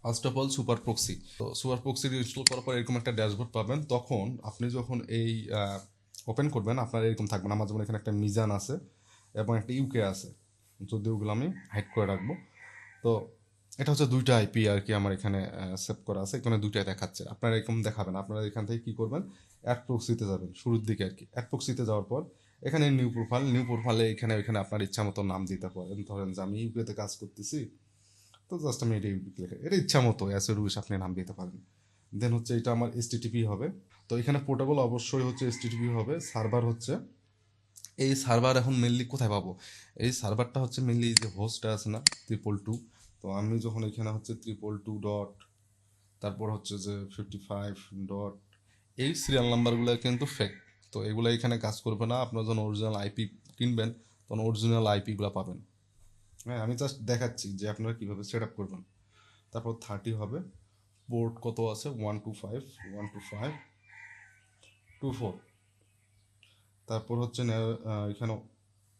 First of all super proxy. তো super proxy install করার পর এরকম একটা ড্যাশবোর্ড পাবেন। তখন আপনি যখন এই ওপেন করবেন আপনার এরকম থাকবে না। আমার যেমন এখানে একটা মিজান আছে এবং একটা ইউকে আছে, যদি ওগুলো আমি হাইড করে রাখবো। তো এটা হচ্ছে দুইটা আইপি আর কি আমার এখানে সেভ করা আছে, এখানে দুইটাই দেখাচ্ছে। আপনারা এরকম দেখাবেন, আপনারা এখান থেকে কী করবেন, অ্যাড প্রক্সিতে যাবেন শুরুর দিকে আর কি। অ্যাড প্রক্সিতে যাওয়ার পর এখানে নিউ প্রোফাইলে এখানে আপনার ইচ্ছা মতো নাম দিতে পারেন। ধরেন যে আমি ইউকেতে কাজ করতেছি, তো জাস্ট আমি এটা ইউকে লিখে এটা ইচ্ছা মতো অ্যাসের উইশ আপনি নাম দিতে পারেন। দেন হচ্ছে এটা আমার এসটিটিপি হবে। তো এখানে পোর্টেবল অবশ্যই হচ্ছে এসটিটিপি হবে। সার্ভার হচ্ছে, এই সার্ভার এখন মেনলি কোথায় পাবো, এই সার্ভারটা হচ্ছে মেনলি যে হোস্টটা আছে না 222। তো আমি যখন এখানে হচ্ছে 222 ডট, তারপর হচ্ছে যে 55 ডট, এই সিরিয়াল নাম্বারগুলো কিন্তু ফেক। তো এগুলো এখানে কাজ করবে না। আপনার যখন অরিজিনাল আইপি কিনবেন তখন অরিজিনাল আইপিগুলো পাবেন। হ্যাঁ, আমি জাস্ট দেখাচ্ছি যে আপনারা কীভাবে সেট আপ করবেন। তারপর 30 হবে, পোর্ট কত আছে 125 125 24। তারপর হচ্ছে এখানে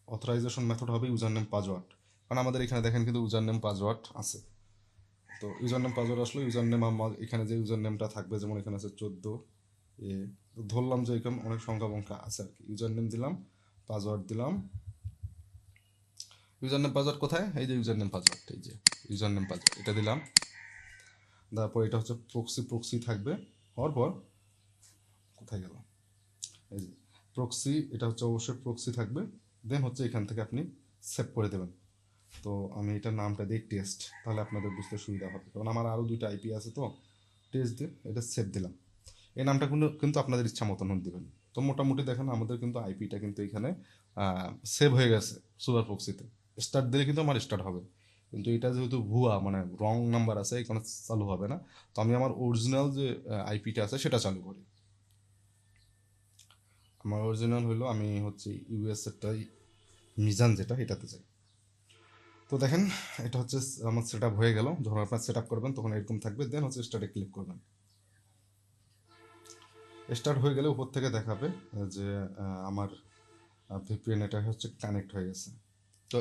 অথরাইজেশন মেথড হবে ইউজার নেম পাসওয়ার্ড, কারণ আমাদের এখানে দেখেন কিন্তু ইউজার নেম পাসওয়ার্ড আছে। তো ইউজার নেম পাসওয়ার্ড আসলে ইউজার নেম আমার এখানে যে ইউজার নেমটা থাকবে, যেমন এখানে আছে 14 এ, ধরলাম যে এরকম অনেক সংখ্যা বংখ্যা আছে আর কি। ইউজার নেম দিলাম, পাসওয়ার্ড দিলাম। ইউজার নেম পাসওয়ার্ড কোথায়, এই যে ইউজার নেম পাসওয়ার্ড, এই যে ইউজার নেম পাসওয়ার্ড এটা দিলাম। তারপর এটা হচ্ছে প্রক্সি থাকবে। হওয়ার পর কোথায় গেল, এই যে প্রক্সি, এটা হচ্ছে অবশ্যই প্রক্সি থাকবে। দেন হচ্ছে এখান থেকে আপনি সেভ করে দেবেন। তো আমি এটার নামটা দিই টেস্ট, তাহলে আপনাদের বুঝতে সুবিধা হবে, কারণ আমার আরও দুইটা আইপি আছে। তো টেস্ট দিয়ে এটা সেভ দিলাম। এই নামটা কিন্তু আপনাদের ইচ্ছা মতন দিবেন। তো মোটামুটি দেখেন আমাদের কিন্তু আইপিটা কিন্তু এখানে সেভ হয়ে গেছে সুপার প্রক্সিতে। স্টার্ট দিলে কিন্তু আমার স্টার্ট হবে, কিন্তু এটা যেহেতু ভুয়া মানে রং নাম্বার আছে, এখানে চালু হবে না। তো আমি আমার অরিজিনাল যে আইপিটা আছে সেটা চালু করি। আমার অরিজিনাল হলো আমি হচ্ছে ইউএসএটাই মিজান যেটা, এটাতে যাই। তো দেখেন এটা হচ্ছে আমার সেট আপ হয়ে গেল। যখন আপনার সেট আপ করবেন তখন এরকম থাকবে। দেন হচ্ছে স্টার্টে ক্লিক করবেন। স্টার্ট হয়ে গেলে উপর থেকে দেখাবে যে আমার ভিপিএন এটা হচ্ছে কানেক্ট হয়ে গেছে। তো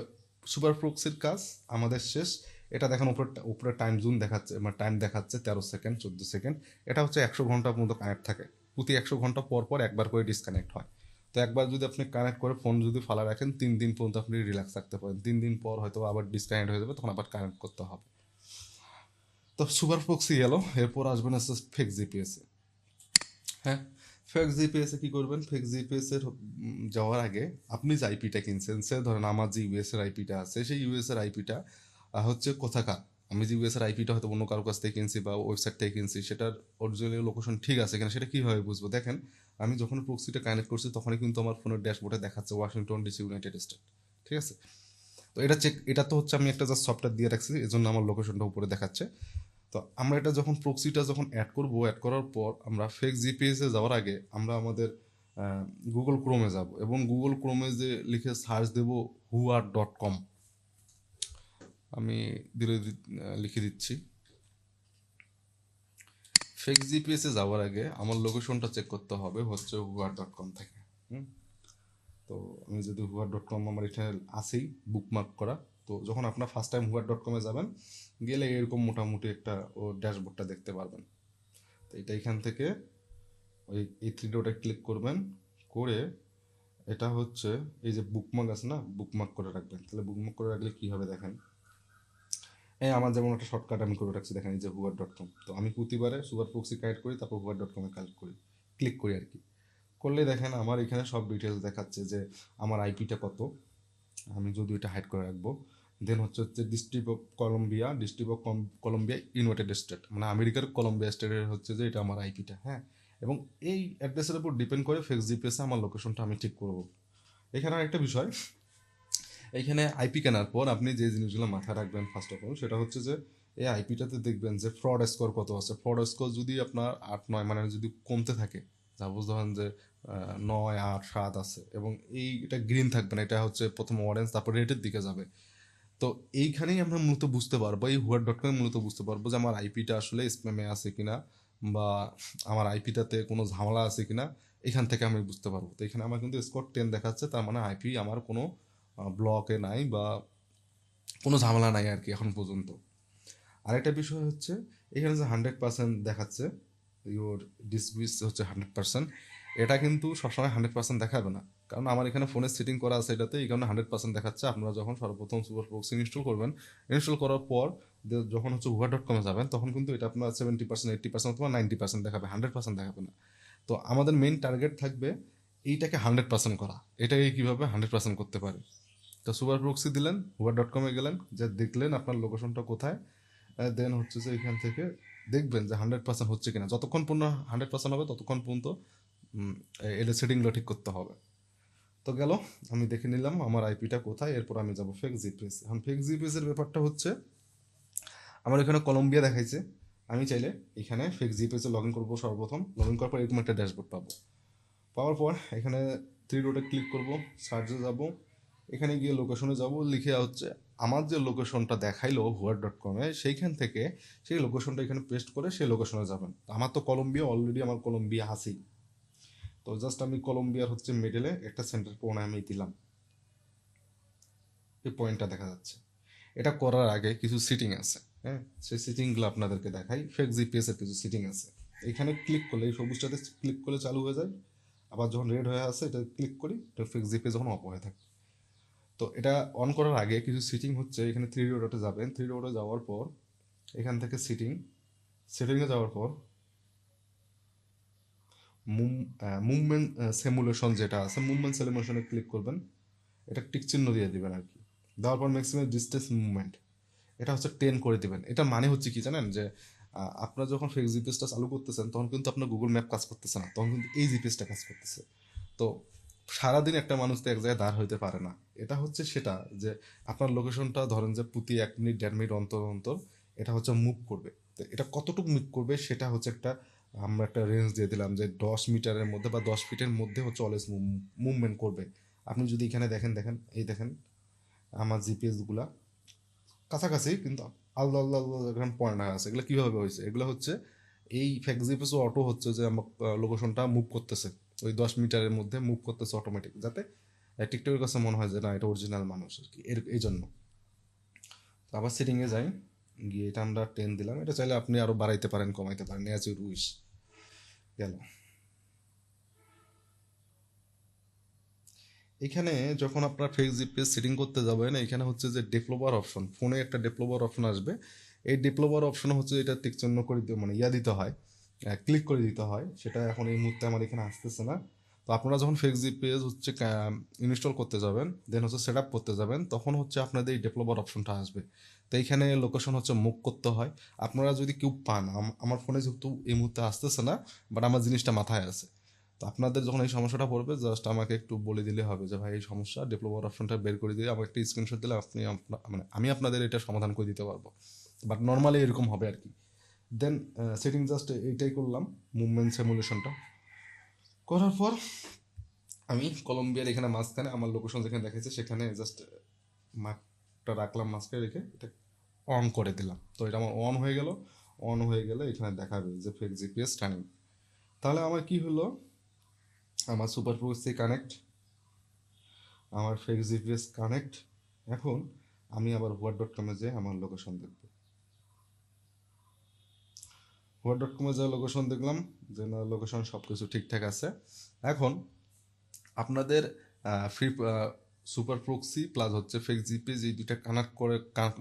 সুপার প্রক্সির কাজ আমাদের শেষ। এটা দেখেন উপরে উপরে টাইম জোন দেখাচ্ছে, মানে টাইম দেখাচ্ছে 13 সেকেন্ড 14 সেকেন্ড। এটা হচ্ছে 100 ঘন্টা পর্যন্ত কানেক্ট থাকে। প্রতি 100 ঘন্টা পর পর একবার করে ডিসকানেক্ট হয়। তো একবার যদি আপনি কানেক্ট করে ফোন যদি ফালা রাখেন 3 দিন পর্যন্ত আপনি রিল্যাক্স থাকতে পারেন। 3 দিন পর হয়তো আবার ডিসকানেক্ট হয়ে যাবে, তখন আবার কানেক্ট করতে হবে। তো সুপার প্রক্সি গেল, এরপর আসবেন হচ্ছে ফেক জিপিএসে। হ্যাঁ, ফেক জিপিএসে কী করবেন, ফেক জিপিএসের যাওয়ার আগে আপনি যে আইপিটা কিনছেন, সে ধরেন আমার যে ইউএসের আইপিটা আছে সেই ইউএসের আইপিটা হচ্ছে কোথাকার। আমি যে ইউএসের আইপিটা হয়তো অন্য কারো কাছ থেকে কিনছি বা ওয়েবসাইট থেকে কিনছি, সেটার অরিজিনাল লোকেশন ঠিক আছে কিনা সেটা কীভাবে বুঝবো। দেখেন আমি যখন প্রক্সিটা কানেক্ট করছি তখনই কিন্তু আমার ফোনের ড্যাশবোর্ডে দেখাচ্ছে ওয়াশিংটন ডিসি ইউনাইটেড স্টেট। ঠিক আছে, তো এটা তো হচ্ছে আমি একটা জাস্ট সফটওয়্যার দিয়ে রাখছি, এজন্য আমার লোকেশনটা উপরে দেখাচ্ছে। তো আমরা এটা যখন প্রক্সিটা যখন অ্যাড করব, অ্যাড করার পর আমরা ফেক জিপিএসে যাওয়ার আগে আমরা আমাদের গুগল ক্রোমে যাব এবং গুগল ক্রোমে যে লিখে সার্চ দেব whoar.com। আমি লিখে দিচ্ছি। ফেক জিপিএসে যাওয়ার আগে আমার লোকেশনটা চেক করতে হবে হচ্ছে whoar.com থেকে। তো আমি যদি whoar.com আমার এখানে আছেই বুকমার্ক করা। তো যখন আপনার ফার্স্ট টাইম whoar.com-এ যাবেন, গেলে এরকম মোটামুটি একটা ও ড্যাশবোর্ডটা দেখতে পারবেন। তো এটা এখান থেকে ওই এই থ্রি ডটে ক্লিক করবেন, করে এটা হচ্ছে এই যে বুকমার্ক আছে না, বুকমার্ক করে রাখবেন। তাহলে বুকমার্ক করে রাখলে কী হবে দেখেন, এই আমার যেমন একটা শর্টকাট আমি করে রাখছি, দেখেন এই যে whoar.com। তো আমি প্রতিবারে সুপার প্রক্সি কানেক্ট করি, তারপর whoar.com-এ কানেক্ট করি, ক্লিক করি আর কি। করলে দেখেন আমার এখানে সব ডিটেলস দেখাচ্ছে যে আমার আইপিটা কত। আমি যদি এটা হাইড করে রাখবো। দেন হচ্ছে district of Colombia United state, মানে আমেরিকার কলম্বিয়া স্টেটের হচ্ছে যে এটা আমার আইপিটা। হ্যাঁ, এবং এই অ্যাড্রেসের উপর ডিপেন্ড করে ফেক্স জিপিএসে আমার লোকেশনটা আমি ঠিক করব। এখানে আরেকটা বিষয়, এইখানে আইপি কেনার পর আপনি যে জিনিসগুলো মাথায় রাখবেন ফার্স্ট অফ অল, সেটা হচ্ছে যে এই আইপিটাতে দেখবেন যে ফ্রড স্কোর কত আছে। ফ্রড স্কোর যদি আপনার 8-9 মানে যদি কমতে থাকে, সাপোজ ধরেন যে 9, 8, 7 আছে এবং এটা গ্রিন থাকবে না, এটা হচ্ছে প্রথম অরেঞ্জ তারপর রেডের দিকে যাবে। তো এইখানেই আমরা মূলত বুঝতে পারবো, এই whoar.com মূলত বুঝতে পারবো যে আমার আইপিটা আসলে স্প্যামে আছে কিনা বা আমার আইপিটাতে কোনো ঝামেলা আছে কিনা। এখান থেকে আমি বুঝতে পারবো। তো এখানে আমার কিন্তু স্কোর 10 দেখাচ্ছে, তার মানে আইপি আমার কোনো ব্লকে নাই বা কোনো ঝামেলা নাই আর কি এখন পর্যন্ত। আরেকটা বিষয় হচ্ছে এখানে যে 100% দেখাচ্ছে ইওর ডিসপিস হচ্ছে 100%, এটা কিন্তু সবসময় 100% দেখাবে না, কারণ আমার এখানে ফোনের সেটিং করা আছে এটাতে, এই কারণে 100% দেখাচ্ছে। আপনারা যখন সর্বপ্রথম সুপার প্রক্সি ইনস্টল করবেন, ইনস্টল করার পর যখন হচ্ছে হুয়া.কমে যাবেন, তখন কিন্তু এটা আপনার 70%, 80% অথবা 90% দেখাবে, 100% দেখাবে না। তো আমাদের মেইন টার্গেট থাকবে এইটাকে 100% করা। এটাকে কীভাবে 100% করতে পারে? তো সুপার প্রক্সি দিলেন, হুয়া.কমে গেলেন, যে দেখলেন আপনার লোকেশনটা কোথায়, দেন হচ্ছে যে এখান থেকে দেখবেন যে 100% হচ্ছে কিনা। যতক্ষণ পর্যন্ত 100% হবে ততক্ষণ পর্যন্ত এদের সেটিংগুলো ঠিক করতে হবে। তো গেল, আমি দেখে নিলাম আমার আইপিটা কোথায়, এরপর আমি যাব ফেক জিপিএস। এখন ফেক জিপিএসের ব্যাপারটা হচ্ছে আমার এখানে কলম্বিয়া দেখাইছে, আমি চাইলে এখানে ফেক জিপিএসে লগ ইন করবো। সর্বপ্রথম লগ ইন করার পর এরকম একটা ড্যাশবোর্ড পাবো। পাওয়ার পর এখানে 3 ডটে ক্লিক করব, সার্চে যাব, এখানে গিয়ে লোকেশনে যাব, লিখে হচ্ছে আমার যে লোকেশনটা দেখাইলো হুয়া.কমে, সেইখান থেকে সেই লোকেশনটা এখানে পেস্ট করে সেই লোকেশনে যাবেন। আমার তো কলম্বিয়া অলরেডি, আমার কলম্বিয়া আছেই। তো জাস্ট আমি কলম্বিয়ার হচ্ছে মিডলে একটা সেন্টার পয়েন্ট আমি দিলাম, এই পয়েন্টটা দেখা যাচ্ছে। এটা করার আগে কিছু সিটিং আছে, হ্যাঁ, সেই সিটিংগুলো আপনাদেরকে দেখাই। ফেক জিপিএস এর কিছু সিটিং আছে, এখানে ক্লিক করলে, এই সবুজটাতে ক্লিক করলে চালু হয়ে যায়, আবার যখন রেড হয়ে আসে এটা ক্লিক করি, এটা ফেক জিপিএস যখন অফ হয়ে থাকে। তো এটা অন করার আগে কিছু সিটিং হচ্ছে, এখানে 3 ডটে যাবেন, 3 ডটে যাওয়ার পর এখান থেকে সেটিংয়ে যাওয়ার পর মুভমেন্ট সিমুলেশন যেটা আছে, মুভমেন্ট সিমুলেশনে ক্লিক করবেন, এটা টিক চিহ্ন দিয়ে দিবেন আর কি। দেওয়ার পর ম্যাক্সিমাম ডিস্টেন্স মুভমেন্ট, এটা হচ্ছে 10 করে দিবেন। এটা মানে হচ্ছে কি জানেন, যে আপনারা যখন ফেক জিপিএসটা চালু করতেছেন তখন কিন্তু আপনার গুগল ম্যাপ কাজ করতেছে না, তখন কিন্তু এই জিপিএসটা কাজ করতেছে। তো সারাদিন একটা মানুষ তো এক জায়গায় দাঁড় হইতে পারে না। এটা হচ্ছে সেটা, যে আপনার লোকেশনটা ধরেন যে প্রতি 1 মিনিট 1.5 মিনিট অন্তর অন্তর এটা হচ্ছে মুভ করবে। তো এটা কতটুকু মুভ করবে সেটা হচ্ছে আমরা একটা রেঞ্জ দিয়ে দিলাম, যে 10 মিটারের মধ্যে বা 10 ফিটের মধ্যে হচ্ছে অলওয়েজ মুভমেন্ট করবে। আপনি যদি এখানে দেখেন, এই দেখেন আমার জিপিএসগুলা কাছাকাছি, কিন্তু আলাদা আলাদা আলাদা এখানে পয়েন্ট আছে। এগুলো কীভাবে হয়েছে? এগুলো হচ্ছে এই ফেক জিপিএস অটো হচ্ছে যে আমার লোকেশনটা মুভ করতেছে, ওই 10 মিটারের মধ্যে মুভ করতেছে অটোমেটিক, যাতে টিকটকের কাছে মনে হয় যে না এটা অরিজিনাল মানুষ আর কি, এই জন্য। তো আবার সেটিংয়ে যাই, গিয়ে এটা আমরা 10 দিলাম। এটা চাইলে আপনি আরও বাড়াইতে পারেন, কমাইতে পারেন, অ্যাজ ইউর উইশ। গেল, এখানে যখন আপনার ফেক জিপিএস সেটিং করতে যাবেন, এখানে হচ্ছে যে ডেভেলপার অপশন, ফোনে একটা ডেভেলপার অপশন আসবে। এই ডেভেলপার অপশন হচ্ছে এটা টিক চিহ্ন করে মানে দিতে হয়, ক্লিক করে দিতে হয়। সেটা এখন এই মুহূর্তে আমার এখানে আসতেছে না। তো আপনারা যখন ফেক জিপিএস হচ্ছে ইনস্টল করতে যাবেন, দেন হচ্ছে সেট আপ করতে যাবেন, তখন হচ্ছে আপনাদের এই ডেভেলপার অপশনটা আসবে। তো এইখানে লোকেশন হচ্ছে মুভ করতে হয়। আপনারা যদি কেউ পান, আমার ফোনে যেহেতু এই মুহূর্তে আসতেছে না, বাট আমার জিনিসটা মাথায় আছে। তো আপনাদের যখন এই সমস্যাটা পড়বে, জাস্ট আমাকে একটু বলে দিলে হবে যে ভাই এই সমস্যা, ডেভেলপার অপশনটা বের করে দিয়ে আমাকে একটা স্ক্রিনশট দিলে আপনি মানে আমি আপনাদের এটা সমাধান করে দিতে পারবো। বাট নর্মালি এরকম হবে আর কি। দেন সেটিং জাস্ট এইটাই করলাম, মুভমেন্ট সিমুলেশনটা করার পর আমি কলম্বিয়ার এখানে মাঝখানে আমার লোকেশন যেখানে দেখাচ্ছে সেখানে জাস্ট মাপটা রাখলাম, মাঝখানে রেখে এটা অন করে দিলাম। তো এটা আমার অন হয়ে গেল। অন হয়ে গেলে এখানে দেখাবে যে ফেক জিপিএস টার্নিং। তাহলে আমার কি হলো, আমার সুপার প্রক্সি কানেক্ট, আমার ফেক জিপিএস কানেক্ট। এখন আমি আবার হুয়া.কমে যেয়ে আমার লোকেশন দেখব। হুয়া.কমে যে লোকেশন দেখলাম, যে না লোকেশন সব কিছু ঠিকঠাক আছে। এখন আপনাদের ফ্রি সুপার প্রক্সি প্লাস হচ্ছে ফেক জিপিএস, এই দুইটা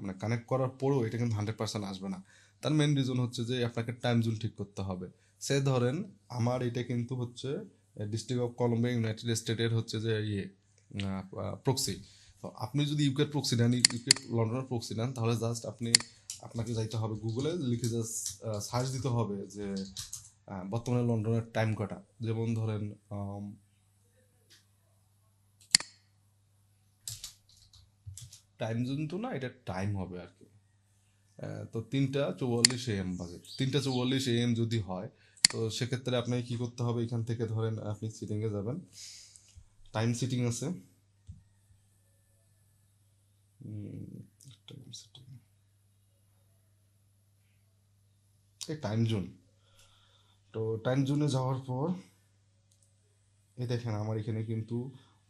মানে কানেক্ট করার পরেও এটা কিন্তু 100% আসবে না। তার মেন রিজন হচ্ছে যে আপনাকে টাইম জোন ঠিক করতে হবে। সে ধরেন আমার এটা কিন্তু হচ্ছে ডিস্ট্রিক্ট অফ কলম্বিয়া, ইউনাইটেড স্টেটের হচ্ছে যে প্রক্সি। তো আপনি যদি ইউকের প্রক্সি নেন, ইউকে লন্ডনের প্রক্সি নেন, তাহলে জাস্ট আপনাকে যাইতে হবে গুগলে, লিখে জাস্ট সার্চ দিতে হবে যে বর্তমানে লন্ডনের টাইম কটা। যেমন ধরেন টাইম জোন তো না, এটা টাইম হবে আর কি। তো 3:44 AM বাজে, 3:44 AM যদি হয়, তো সেক্ষেত্রে আপনাকে কী করতে হবে, এখান থেকে ধরেন আপনি সিটিংয়ে যাবেন, টাইম সিটিং আছে, টাইম সিটিং, এই টাইম জোন। তো টাইম জোনে যাওয়ার পর এই দেখেন আমার এখানে কিন্তু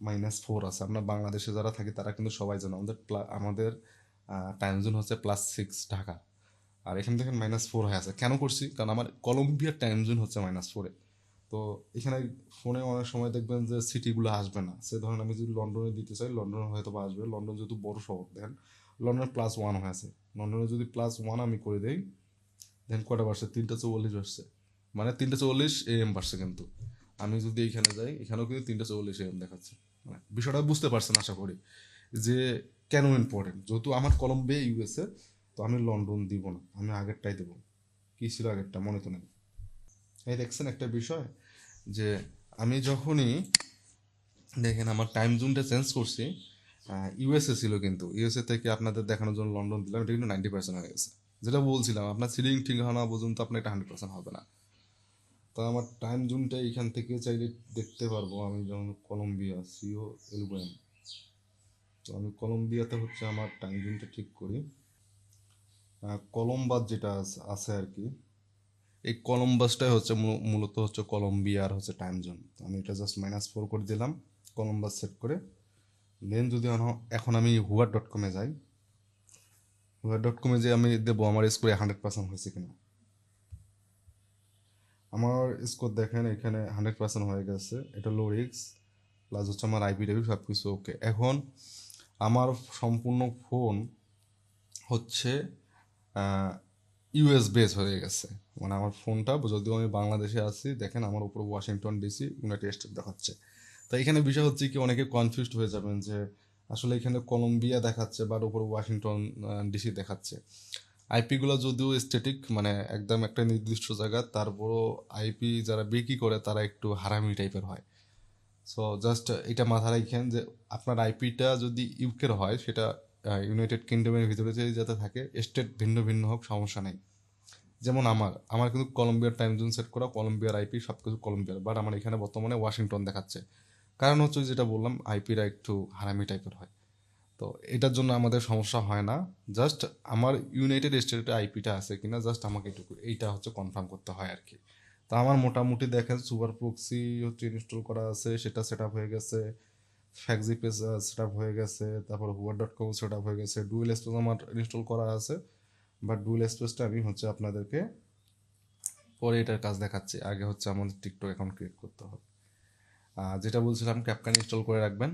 -4 আছে। আমরা বাংলাদেশে যারা থাকি তারা কিন্তু সবাই জানো আমাদের টাইম জোন হচ্ছে +6 ঢাকা। আর এখানে দেখেন -4 হয়ে আছে। কেন করছি? কারণ আমার কলম্বিয়ার টাইম জোন হচ্ছে -4-এ। তো এখানে ফোনে অনেক সময় দেখবেন যে সিটিগুলো আসবে না। সে ধরেন আমি যদি লন্ডনে দিতে চাই, লন্ডনে হয়তো বা আসবে। লন্ডন যেহেতু বড় শহর, দেখেন লন্ডনে +1 হয়ে আছে। লন্ডনে যদি +1 আমি করে দেই, দেন কটা বাড়ছে? 3:44 বাড়ছে। মানে 3:44 AM বাড়ছে কিন্তু। আমি যদি এইখানে যাই, এখানেও কিন্তু 3:44 AM দেখাচ্ছে। মানে বিষয়টা বুঝতে পারছেন আশা করি যে কেন ইম্পর্টেন্ট। যেহেতু আমার কলম্বিয়া ইউএসএ, তো আমি লন্ডন দিব না, আমি আগেরটাই দেবো। কী ছিল আগেরটা মনে তো নেই। এই দেখছেন একটা বিষয়, যে আমি যখনই দেখেন আমার টাইম জোনটা চেঞ্জ করছি, ইউএসএ ছিল কিন্তু ইউএসএ থেকে আপনাদের দেখানোর জন্য লন্ডন দিলাম, এটা কিন্তু 90% হয়ে গেছে। যেটা বলছিলাম, আপনার সিলিং ঠিক হওয়া না পর্যন্ত আপনার এটা 100% হবে না। তো আমার টাইম জোনটা এইখান থেকে চাইলে দেখতে পারবো। আমি যেমন কলম্বিয়া সিও এলুয়াম, তো আমি কলম্বিয়াতে হচ্ছে আমার টাইম জোনটা ঠিক করি। কলম্বাস যেটা আছে আর কি, এই কলম্বাসটাই হচ্ছে মূলত হচ্ছে কলম্বিয়ার হচ্ছে টাইম জোন। আমি এটা জাস্ট -4 করে দিলাম কলম্বাস সেট করে। দেন যদি এখন আমি হুয়ার.কমে যাই, হুয়ার.কমে যে আমি দেবো আমার স্কোরে 100% হয়েছে কিনা। আমার স্কোর দেখেন এখানে 100% হয়ে গেছে। এটা লো রিস্ক প্লাস হচ্ছে আমার আইপি সব কিছু ওকে। এখন আমার সম্পূর্ণ ফোন হচ্ছে ইউএস বেস হয়ে গেছে। মানে আমার ফোনটা, যদিও আমি বাংলাদেশে আছি, দেখেন আমার উপর ওয়াশিংটন ডিসি ইউনাইটেড স্টেট দেখাচ্ছে। তো এখানে বিষয় হচ্ছে কি, অনেকে কনফিউজড হয়ে যাবেন যে আসলে এখানে কলম্বিয়া দেখাচ্ছে বাট উপর ওয়াশিংটন ডিসি দেখাচ্ছে। আইপিগুলো যদিও স্ট্যাটিক, মানে একদম একটা নির্দিষ্ট জায়গা, তারপরও আইপি যারা বিক্রি করে তারা একটু হারামি টাইপের হয়। সো জাস্ট এটা মাথায় রাখেন যে আপনার আইপিটা যদি ইউকের হয়, সেটা ইউনাইটেড কিংডমের ভিতরে যাতে থাকে, স্টেট ভিন্ন ভিন্ন হোক সমস্যা নেই। যেমন আমার কিন্তু কলম্বিয়ার টাইম জোন সেট করা, কলম্বিয়ার আইপি সব কিছু কলম্বিয়ার, বাট আমার এখানে বর্তমানে ওয়াশিংটন দেখাচ্ছে। কারণ হচ্ছে যেটা বললাম, আইপিরা একটু হারামি টাইপের হয়। তো এটার জন্য আমাদের সমস্যা হয় না। জাস্ট আমার ইউনাইটেড স্টেটের আইপিটা আছে কিনা জাস্ট আমাকে একটু এইটা হচ্ছে কনফার্ম করতে হয় আর কি। তো আমার মোটামুটি দেখেন সুপার প্রক্সি হচ্ছে ইনস্টল করা আছে, সেটা সেট আপ হয়ে গেছে। ফ্যাক্সিপেস সেট আপ হয়ে গেছে, তারপর হুয়ার.কম সেট আপ হয়ে গেছে। ডুয়েল স্পেস আমার ইনস্টল করা আছে, বাট ডুয়েল স্পেসটা আমি হচ্ছে আপনাদেরকে পরে এটার কাজ দেখাচ্ছি। আগে হচ্ছে আমাদের টিকটক অ্যাকাউন্ট ক্রিয়েট করতে হবে। যেটা বলছিলাম, ক্যাপকাট ইনস্টল করে রাখবেন।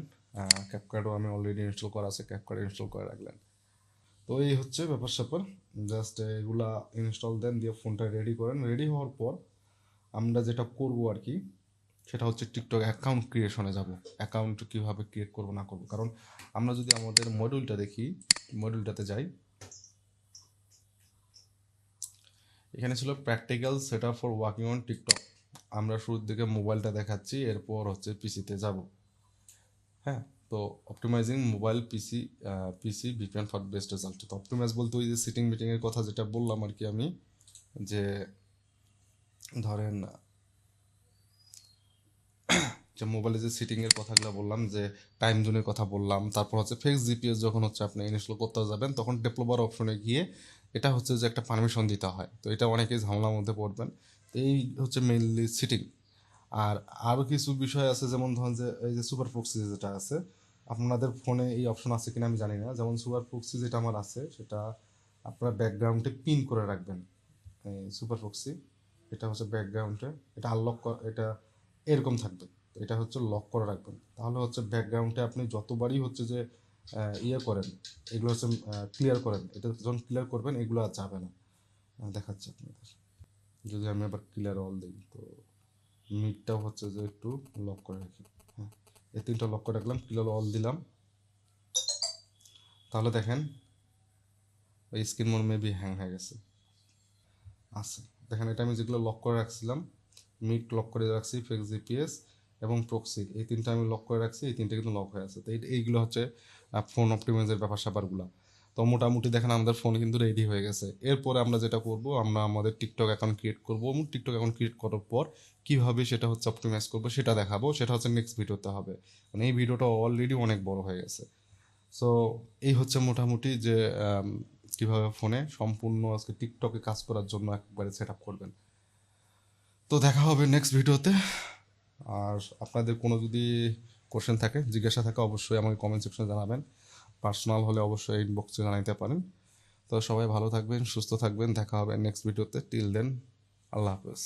ক্যাপকাটও আমি অলরেডি ইনস্টল করা আছে, ক্যাপকাট ইনস্টল করে রাখলেন। তো এই হচ্ছে ব্যাপার স্যাপার। জাস্ট এগুলা ইনস্টল দেন, দিয়ে ফোনটা রেডি করেন। রেডি হওয়ার পর আমরা যেটা করব আর কি, সেটা হচ্ছে টিকটক অ্যাকাউন্ট ক্রিয়েশনে যাব। অ্যাকাউন্ট কীভাবে ক্রিয়েট করবো না করবো, কারণ আমরা যদি আমাদের মডিউলটা দেখি, মডিউলটাতে যাই, এখানে ছিল practical set up for working on TikTok. আমরা শুরুর দিকে মোবাইলটা দেখাচ্ছি, এরপর হচ্ছে পিসিতে যাব। হ্যাঁ, তো optimising mobile PC VPN for best result. তো অপটিমাইজ বলতে ওই যে সিটিং মিটিংয়ের কথা যেটা বললাম আর কি আমি, যে ধরেন যে মোবাইলে যে সিটিংয়ের কথাগুলো বললাম, যে টাইম জোনের কথা বললাম, তারপর হচ্ছে ফিক্স জিপিএস যখন হচ্ছে আপনি ইনস্টল করতে যাবেন, তখন ডেভেলপার অপশনে গিয়ে এটা হচ্ছে যে একটা পারমিশন দিতে হয়। তো এটা অনেকেই ঝামেলার মধ্যে পড়বেন। তো এই হচ্ছে মেইনলি সিটিং। আর আরও কিছু বিষয় আছে, যেমন ধরুন যে এই যে সুপার প্রক্সি যেটা আছে, আপনাদের ফোনে এই অপশন আছে কিনা আমি জানি না। যেমন সুপার প্রক্সি যেটা আমার আছে, সেটা আপনারা ব্যাকগ্রাউন্ডে পিন করে রাখবেন। এই সুপার প্রক্সি এটা হচ্ছে ব্যাকগ্রাউন্ডে, এটা আনলক, এটা এরকম থাকবে। তো এটা হচ্ছে লক করে রাখবেন, তাহলে হচ্ছে ব্যাকগ্রাউন্ডে আপনি যতবারই হচ্ছে যে ইয়ে করেন, এগুলো হচ্ছে ক্লিয়ার করেন, এটা যখন ক্লিয়ার করবেন এগুলো আর যাবে না। দেখাচ্ছে আপনাদের, যদি আমি আবার ক্লিয়ার অল দিই, তো মিটটাও হচ্ছে যে একটু লক করে রাখি। হ্যাঁ, এই তিনটা লক করে রাখলাম, ক্লিয়ার অল দিলাম, তাহলে দেখেন ওই স্ক্রিন মোড মেবি হ্যাং হয়ে গেছে। আচ্ছা, দেখেন এটা আমি যেগুলো লক করে রাখছিলাম, মিট লক করে রাখছি, ফিক্স জিপিএস এবং প্রক্সি, এই তিনটা আমি লক করে রাখছি, এই তিনটা কিন্তু লক হয়ে আছে। তো এইগুলো হচ্ছে ফোন অপটিমাইজের ব্যাপার স্যাপারগুলো। তো মোটামুটি দেখেন আমাদের ফোন কিন্তু রেডি হয়ে গেছে। এরপরে আমরা যেটা করব, আমরা আমাদের টিকটক অ্যাকাউন্ট ক্রিয়েট করবো, এবং টিকটক অ্যাকাউন্ট ক্রিয়েট করার পর কীভাবে সেটা হচ্ছে অপটিমাইজ করবো সেটা দেখাবো। সেটা হচ্ছে নেক্সট ভিডিওতে হবে, মানে এই ভিডিওটা অলরেডি অনেক বড় হয়ে গেছে। সো এই হচ্ছে মোটামুটি যে কীভাবে ফোনে সম্পূর্ণ আজকে টিকটকে কাজ করার জন্য একবারে সেট আপ করবেন। তো দেখা হবে নেক্সট ভিডিওতে। আর আপনাদের কোনো যদি কোশ্চেন থাকে, জিজ্ঞাসা থাকে, অবশ্যই আমাকে কমেন্ট সেকশনে জানাবেন। পার্সোনাল হলে অবশ্যই ইনবক্সে জানাইতে পারেন। তো তো সবাই ভালো থাকবেন, সুস্থ থাকবেন, দেখা হবে নেক্সট ভিডিওতে। টিল দেন, আল্লাহ হাফেজ।